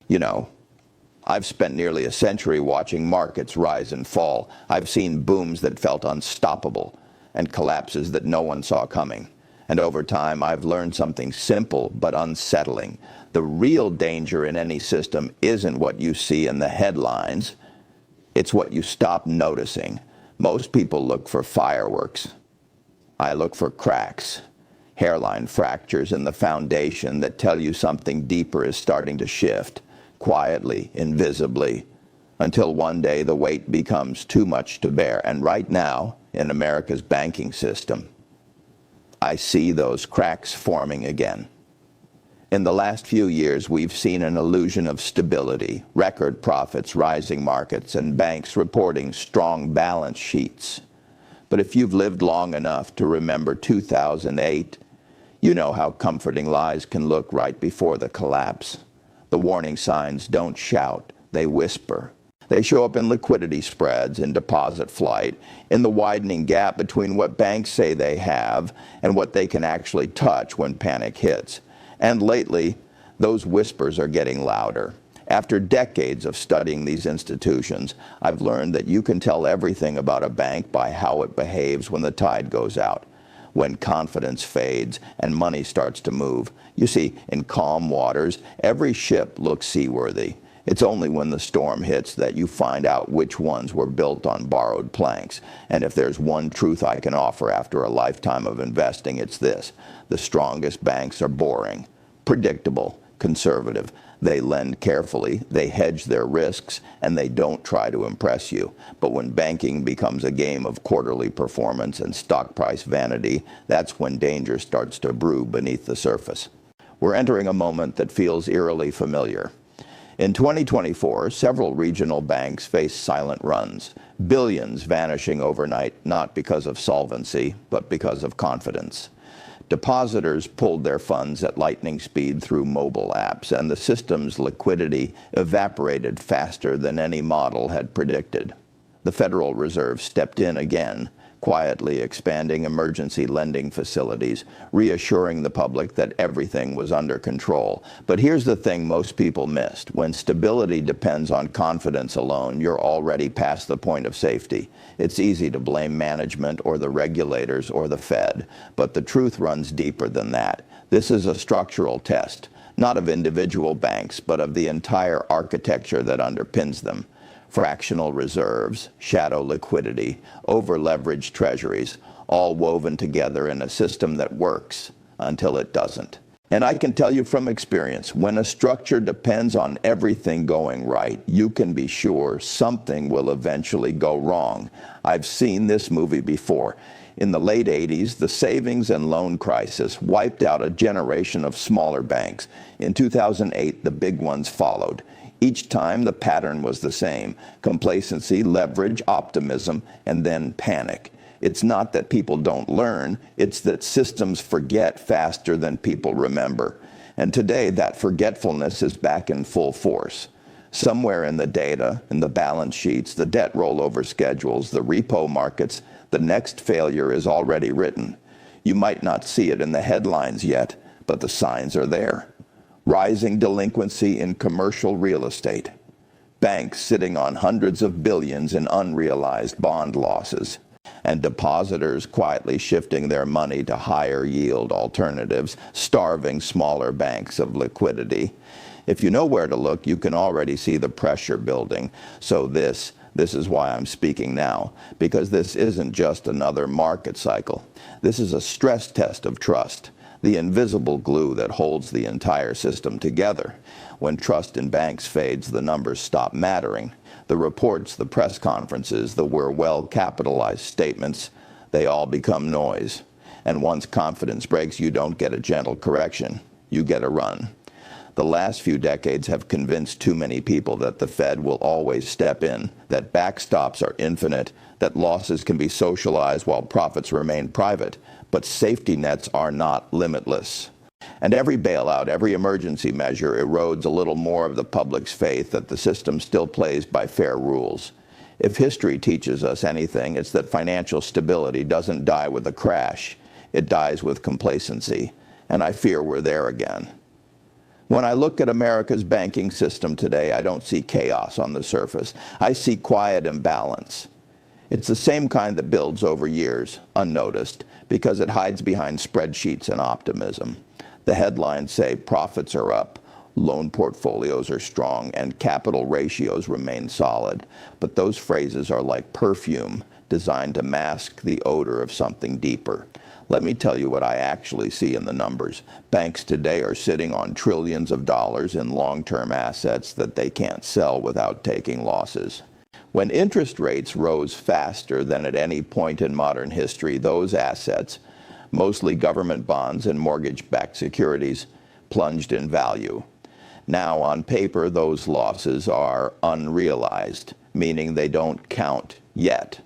You know, I've spent nearly a century watching markets rise and fall. I've seen booms that felt unstoppable and collapses that no one saw coming. And over time, I've learned something simple but unsettling. The real danger in any system isn't what you see in the headlines. It's what you stop noticing. Most people look for fireworks. I look for cracks, hairline fractures in the foundation that tell you something deeper is starting to shift, quietly, invisibly, until one day the weight becomes too much to bear. And right now, in America's banking system, I see those cracks forming again. In the last few years, we've seen an illusion of stability, record profits, rising markets, and banks reporting strong balance sheets. But if you've lived long enough to remember 2008, you know how comforting lies can look right before the collapse. The warning signs don't shout, they whisper. They show up in liquidity spreads, in deposit flight, in the widening gap between what banks say they have and what they can actually touch when panic hits. And lately, those whispers are getting louder. After decades of studying these institutions, I've learned that you can tell everything about a bank by how it behaves when the tide goes out, when confidence fades and money starts to move. You see, in calm waters, every ship looks seaworthy. It's only when the storm hits that you find out which ones were built on borrowed planks. And if there's one truth I can offer after a lifetime of investing, it's this: the strongest banks are boring, predictable, conservative. They lend carefully, they hedge their risks, and they don't try to impress you. But when banking becomes a game of quarterly performance and stock price vanity, that's when danger starts to brew beneath the surface. We're entering a moment that feels eerily familiar. In 2024, several regional banks face silent runs, billions vanishing overnight, not because of solvency, but because of confidence. Depositors pulled their funds at lightning speed through mobile apps, and the system's liquidity evaporated faster than any model had predicted. The Federal Reserve stepped in again, quietly expanding emergency lending facilities, reassuring the public that everything was under control. But here's the thing most people missed. When stability depends on confidence alone, you're already past the point of safety. It's easy to blame management or the regulators or the Fed, but the truth runs deeper than that. This is a structural test, not of individual banks, but of the entire architecture that underpins them. Fractional reserves, shadow liquidity, over-leveraged treasuries, all woven together in a system that works until it doesn't. And I can tell you from experience, when a structure depends on everything going right, you can be sure something will eventually go wrong. I've seen this movie before. In the late 80s, the savings and loan crisis wiped out a generation of smaller banks. In 2008, the big ones followed. Each time, the pattern was the same: complacency, leverage, optimism, and then panic. It's not that people don't learn, it's that systems forget faster than people remember. And today, that forgetfulness is back in full force. Somewhere in the data, in the balance sheets, the debt rollover schedules, the repo markets, the next failure is already written. You might not see it in the headlines yet, but the signs are there. Rising delinquency in commercial real estate. Banks sitting on hundreds of billions in unrealized bond losses. And depositors quietly shifting their money to higher yield alternatives, starving smaller banks of liquidity. If you know where to look, you can already see the pressure building. So this is why I'm speaking now, because this isn't just another market cycle. This is a stress test of trust, the invisible glue that holds the entire system together. When trust in banks fades, the numbers stop mattering. The reports, the press conferences, the "we're well capitalized" statements, they all become noise. And once confidence breaks, you don't get a gentle correction, you get a run. The last few decades have convinced too many people that the Fed will always step in, that backstops are infinite, that losses can be socialized while profits remain private. But safety nets are not limitless. And every bailout, every emergency measure erodes a little more of the public's faith that the system still plays by fair rules. If history teaches us anything, it's that financial stability doesn't die with a crash. It dies with complacency. And I fear we're there again. When I look at America's banking system today, I don't see chaos on the surface. I see quiet imbalance. It's the same kind that builds over years, unnoticed, because it hides behind spreadsheets and optimism. The headlines say profits are up, loan portfolios are strong, and capital ratios remain solid. But those phrases are like perfume, designed to mask the odor of something deeper. Let me tell you what I actually see in the numbers. Banks today are sitting on trillions of dollars in long-term assets that they can't sell without taking losses. When interest rates rose faster than at any point in modern history, those assets, mostly government bonds and mortgage-backed securities, plunged in value. Now, on paper, those losses are unrealized, meaning they don't count yet.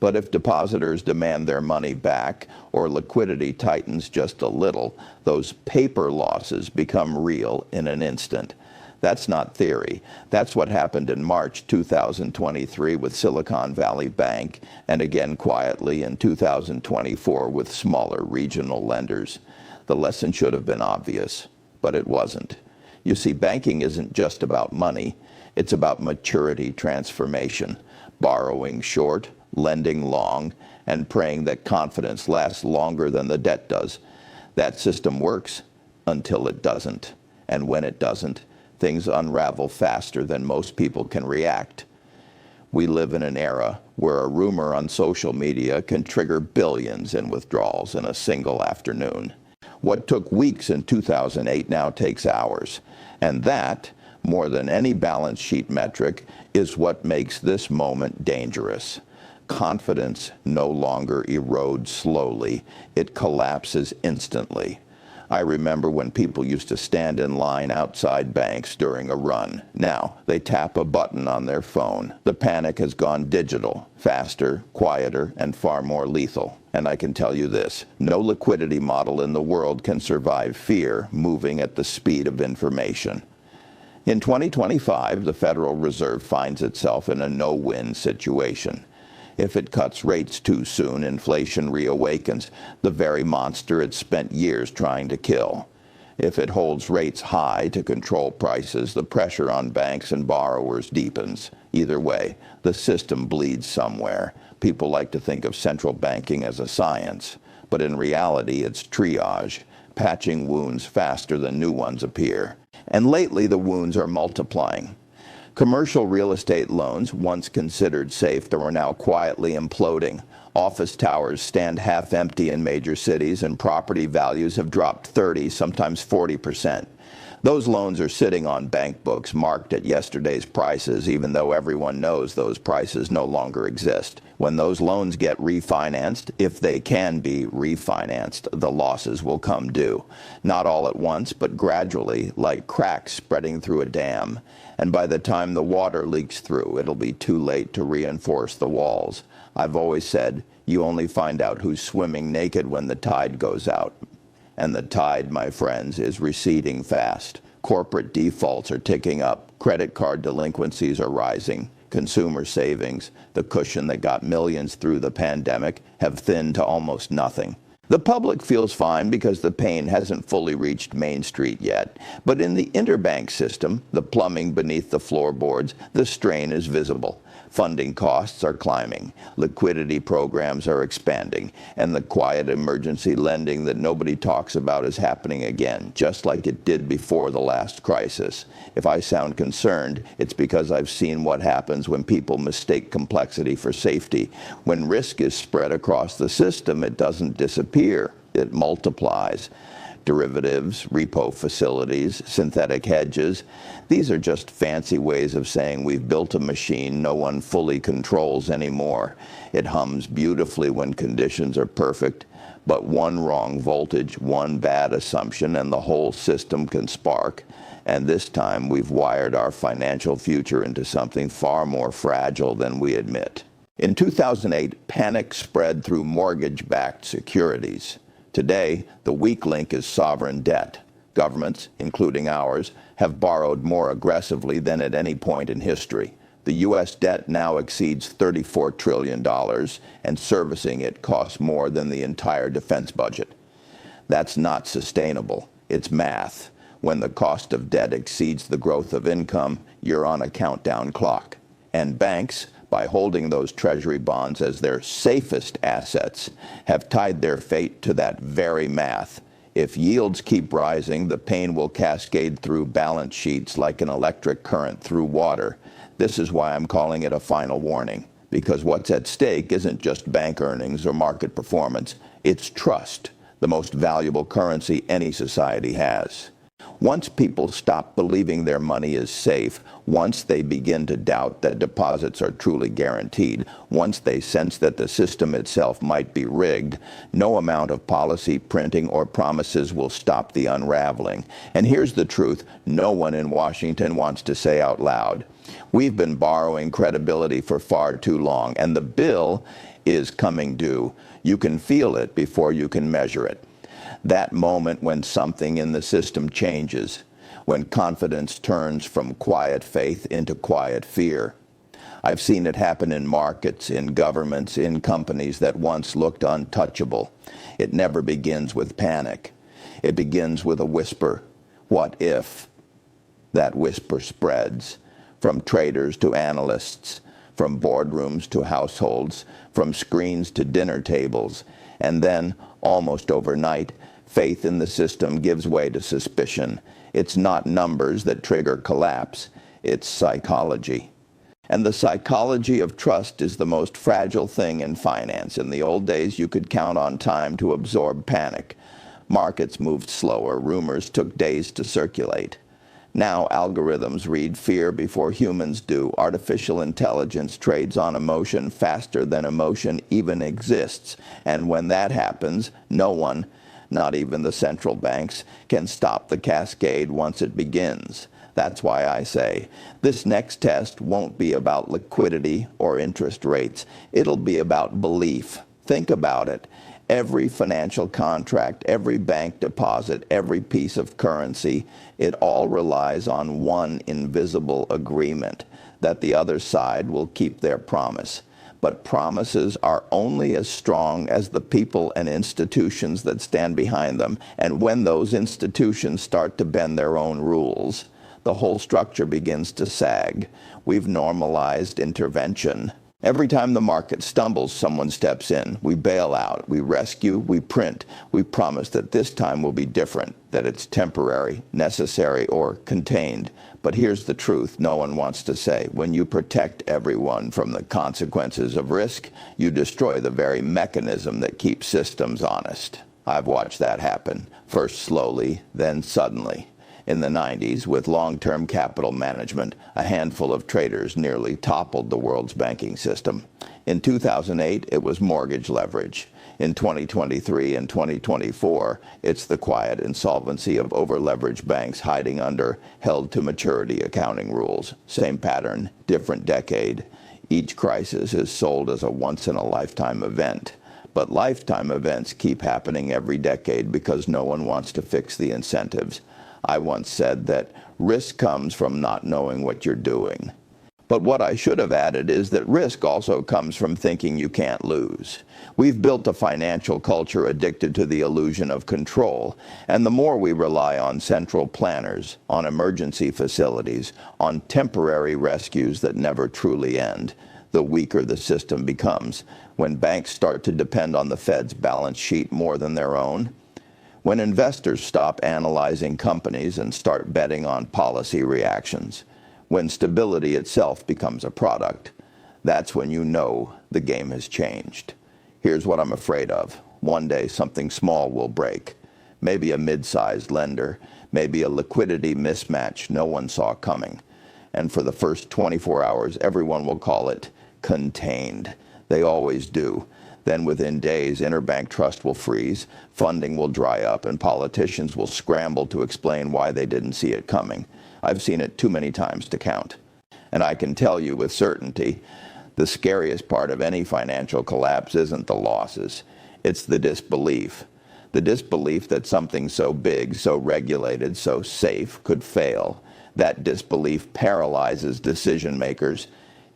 But if depositors demand their money back or liquidity tightens just a little, those paper losses become real in an instant. That's not theory. That's what happened in March 2023 with Silicon Valley Bank, and again quietly in 2024 with smaller regional lenders. The lesson should have been obvious, but it wasn't. You see, banking isn't just about money. It's about maturity transformation, borrowing short, lending long, and praying that confidence lasts longer than the debt does. That system works until it doesn't. And when it doesn't, things unravel faster than most people can react. We live in an era where a rumor on social media can trigger billions in withdrawals in a single afternoon. What took weeks in 2008 now takes hours. And that, more than any balance sheet metric, is what makes this moment dangerous. Confidence no longer erodes slowly. It collapses instantly. I remember when people used to stand in line outside banks during a run. Now, they tap a button on their phone. The panic has gone digital, faster, quieter, and far more lethal. And I can tell you this, no liquidity model in the world can survive fear moving at the speed of information. In 2025, the Federal Reserve finds itself in a no-win situation. If it cuts rates too soon, inflation reawakens, the very monster it spent years trying to kill. If it holds rates high to control prices, the pressure on banks and borrowers deepens. Either way, the system bleeds somewhere. People like to think of central banking as a science, but in reality it's triage, patching wounds faster than new ones appear. And lately the wounds are multiplying. Commercial real estate loans, once considered safe, are now quietly imploding. Office towers stand half empty in major cities, and property values have dropped 30, sometimes 40%. Those loans are sitting on bank books marked at yesterday's prices, even though everyone knows those prices no longer exist. When those loans get refinanced, if they can be refinanced, the losses will come due. Not all at once, but gradually, like cracks spreading through a dam. And by the time the water leaks through, it'll be too late to reinforce the walls. I've always said, you only find out who's swimming naked when the tide goes out. And the tide, my friends, is receding fast. Corporate defaults are ticking up. Credit card delinquencies are rising. Consumer savings, the cushion that got millions through the pandemic, have thinned to almost nothing. The public feels fine because the pain hasn't fully reached Main Street yet. But in the interbank system, the plumbing beneath the floorboards, the strain is visible. Funding costs are climbing, liquidity programs are expanding, and the quiet emergency lending that nobody talks about is happening again, just like it did before the last crisis. If I sound concerned, it's because I've seen what happens when people mistake complexity for safety. When risk is spread across the system, it doesn't disappear, it multiplies. Derivatives, repo facilities, synthetic hedges. These are just fancy ways of saying we've built a machine no one fully controls anymore. It hums beautifully when conditions are perfect, but one wrong voltage, one bad assumption, and the whole system can spark. And this time we've wired our financial future into something far more fragile than we admit. In 2008, panic spread through mortgage-backed securities. Today, the weak link is sovereign debt. Governments, including ours, have borrowed more aggressively than at any point in history. The U.S. debt now exceeds $34 trillion, and servicing it costs more than the entire defense budget. That's not sustainable. It's math. When the cost of debt exceeds the growth of income, you're on a countdown clock. And banks, by holding those treasury bonds as their safest assets, have tied their fate to that very math. If yields keep rising, the pain will cascade through balance sheets like an electric current through water. This is why I'm calling it a final warning, because what's at stake isn't just bank earnings or market performance. It's trust, the most valuable currency any society has. Once people stop believing their money is safe, once they begin to doubt that deposits are truly guaranteed, once they sense that the system itself might be rigged, no amount of policy, printing, or promises will stop the unraveling. And here's the truth no one in Washington wants to say out loud. We've been borrowing credibility for far too long, and the bill is coming due. You can feel it before you can measure it. That moment when something in the system changes, when confidence turns from quiet faith into quiet fear. I've seen it happen in markets, in governments, in companies that once looked untouchable. It never begins with panic. It begins with a whisper. What if? That whisper spreads from traders to analysts, from boardrooms to households, from screens to dinner tables, and then, almost overnight, faith in the system gives way to suspicion. It's not numbers that trigger collapse. It's psychology. And the psychology of trust is the most fragile thing in finance. In the old days, you could count on time to absorb panic. Markets moved slower. Rumors took days to circulate. Now algorithms read fear before humans do. Artificial intelligence trades on emotion faster than emotion even exists. And when that happens, no one, not even the central banks, can stop the cascade once it begins. That's why I say, this next test won't be about liquidity or interest rates. It'll be about belief. Think about it. Every financial contract, every bank deposit, every piece of currency, it all relies on one invisible agreement, that the other side will keep their promise. But promises are only as strong as the people and institutions that stand behind them. And when those institutions start to bend their own rules, the whole structure begins to sag. We've normalized intervention. Every time the market stumbles, someone steps in. We bail out, we rescue, we print. We promise that this time will be different, that it's temporary, necessary, or contained. But here's the truth no one wants to say. When you protect everyone from the consequences of risk, you destroy the very mechanism that keeps systems honest. I've watched that happen, first slowly, then suddenly. In the 90s, with long-term capital management, a handful of traders nearly toppled the world's banking system. In 2008, it was mortgage leverage. In 2023 and 2024, it's the quiet insolvency of over-leveraged banks hiding under held-to-maturity accounting rules. Same pattern, different decade. Each crisis is sold as a once-in-a-lifetime event. But lifetime events keep happening every decade because no one wants to fix the incentives. I once said that risk comes from not knowing what you're doing. But what I should have added is that risk also comes from thinking you can't lose. We've built a financial culture addicted to the illusion of control, and the more we rely on central planners, on emergency facilities, on temporary rescues that never truly end, the weaker the system becomes. When banks start to depend on the Fed's balance sheet more than their own, when investors stop analyzing companies and start betting on policy reactions, when stability itself becomes a product, that's when you know the game has changed. Here's what I'm afraid of. One day something small will break. Maybe a mid-sized lender, maybe a liquidity mismatch no one saw coming. And for the first 24 hours, everyone will call it contained. They always do. Then within days, interbank trust will freeze, funding will dry up, and politicians will scramble to explain why they didn't see it coming. I've seen it too many times to count. And I can tell you with certainty, the scariest part of any financial collapse isn't the losses. It's the disbelief. The disbelief that something so big, so regulated, so safe could fail. That disbelief paralyzes decision makers.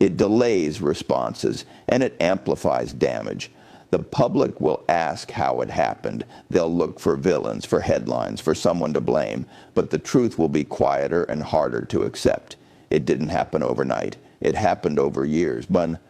It delays responses, and it amplifies damage. The public will ask how it happened. They'll look for villains, for headlines, for someone to blame. But the truth will be quieter and harder to accept. It didn't happen overnight. It happened over years. But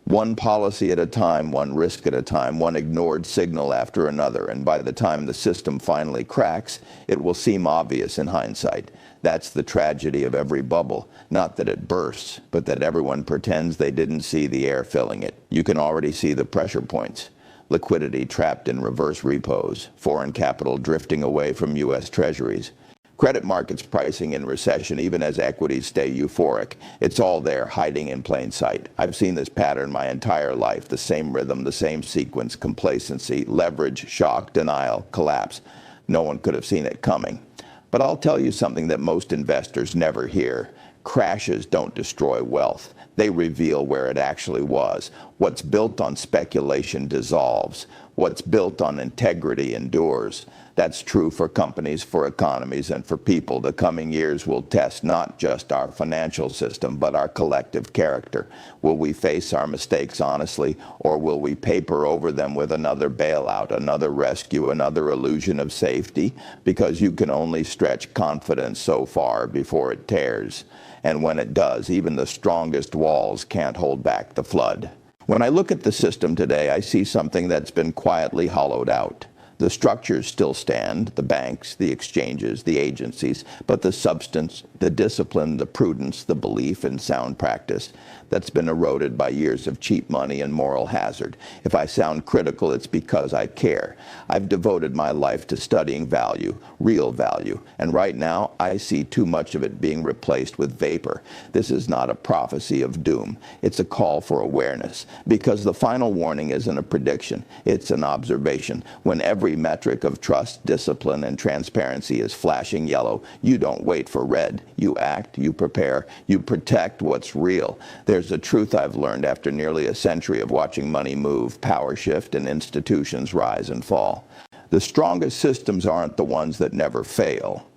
one policy at a time, one risk at a time, one ignored signal after another. And by the time the system finally cracks, it will seem obvious in hindsight. That's the tragedy of every bubble. Not that it bursts, but that everyone pretends they didn't see the air filling it. You can already see the pressure points. Liquidity trapped in reverse repos. Foreign capital drifting away from U.S. treasuries. Credit markets pricing in recession even as equities stay euphoric. It's all there, hiding in plain sight. I've seen this pattern my entire life, the same rhythm, the same sequence, complacency, leverage, shock, denial, collapse. No one could have seen it coming. But I'll tell you something that most investors never hear. Crashes don't destroy wealth. They reveal where it actually was. What's built on speculation dissolves. What's built on integrity endures. That's true for companies, for economies, and for people. The coming years will test not just our financial system, but our collective character. Will we face our mistakes honestly, or will we paper over them with another bailout, another rescue, another illusion of safety? Because you can only stretch confidence so far before it tears. And when it does, even the strongest walls can't hold back the flood. When I look at the system today, I see something that's been quietly hollowed out. The structures still stand, the banks, the exchanges, the agencies, but the substance, the discipline, the prudence, the belief in sound practice, that's been eroded by years of cheap money and moral hazard. If I sound critical, it's because I care. I've devoted my life to studying value, real value, and right now I see too much of it being replaced with vapor. This is not a prophecy of doom. It's a call for awareness, because the final warning isn't a prediction, it's an observation. When every metric of trust, discipline, and transparency is flashing yellow, you don't wait for red. You act, you prepare, you protect what's real. There's a truth I've learned after nearly a century of watching money move, power shift, and institutions rise and fall. The strongest systems aren't the ones that never fail.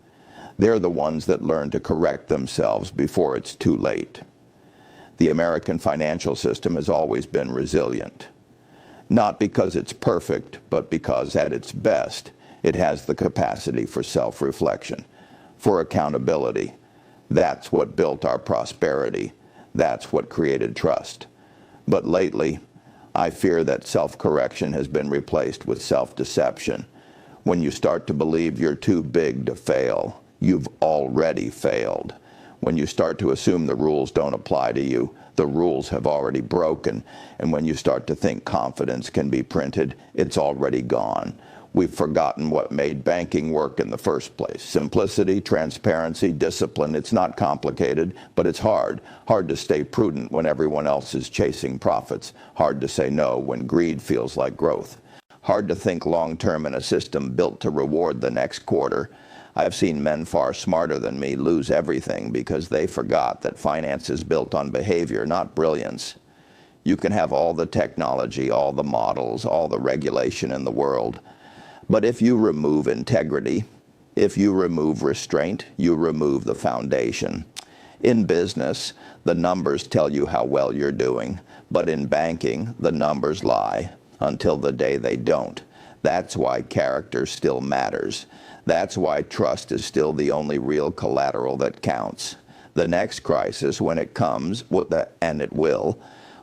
They're the ones that learn to correct themselves before it's too late. The American financial system has always been resilient. Not because it's perfect, but because at its best, it has the capacity for self-reflection, for accountability. That's what built our prosperity. That's what created trust. But lately, I fear that self-correction has been replaced with self-deception. When you start to believe you're too big to fail, you've already failed. When you start to assume the rules don't apply to you, the rules have already broken. And when you start to think confidence can be printed, it's already gone. We've forgotten what made banking work in the first place. Simplicity, transparency, discipline. It's not complicated, but it's hard. Hard to stay prudent when everyone else is chasing profits. Hard to say no when greed feels like growth. Hard to think long-term in a system built to reward the next quarter. I've seen men far smarter than me lose everything because they forgot that finance is built on behavior, not brilliance. You can have all the technology, all the models, all the regulation in the world. But if you remove integrity, if you remove restraint, you remove the foundation. In business, the numbers tell you how well you're doing, but in banking, the numbers lie until the day they don't. That's why character still matters. That's why trust is still the only real collateral that counts. The next crisis, when it comes, and it will,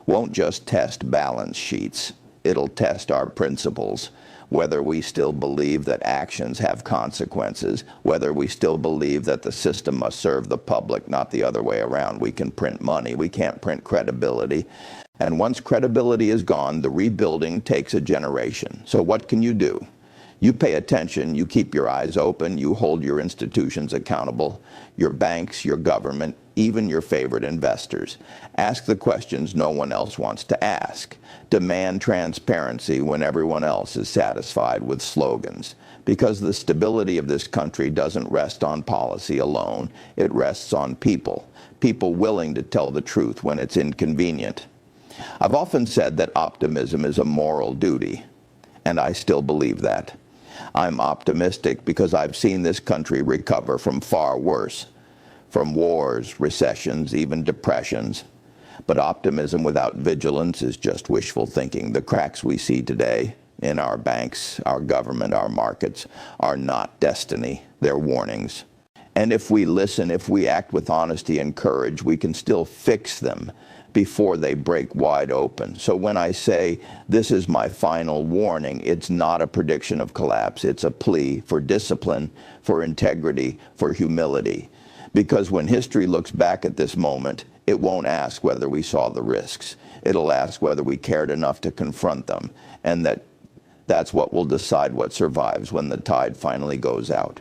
won't just test balance sheets. It'll test our principles. Whether we still believe that actions have consequences, whether we still believe that the system must serve the public, not the other way around. We can print money, we can't print credibility. And once credibility is gone, the rebuilding takes a generation. So what can you do? You pay attention, you keep your eyes open, you hold your institutions accountable, your banks, your government, even your favorite investors. Ask the questions no one else wants to ask. Demand transparency when everyone else is satisfied with slogans. Because the stability of this country doesn't rest on policy alone, it rests on people. People willing to tell the truth when it's inconvenient. I've often said that optimism is a moral duty, and I still believe that. I'm optimistic because I've seen this country recover from far worse, from wars, recessions, even depressions. But optimism without vigilance is just wishful thinking. The cracks we see today in our banks, our government, our markets are not destiny. They're warnings. And if we listen, if we act with honesty and courage, we can still fix them before they break wide open. So when I say this is my final warning, it's not a prediction of collapse. It's a plea for discipline, for integrity, for humility. Because when history looks back at this moment, it won't ask whether we saw the risks. It'll ask whether we cared enough to confront them, and that's what will decide what survives when the tide finally goes out.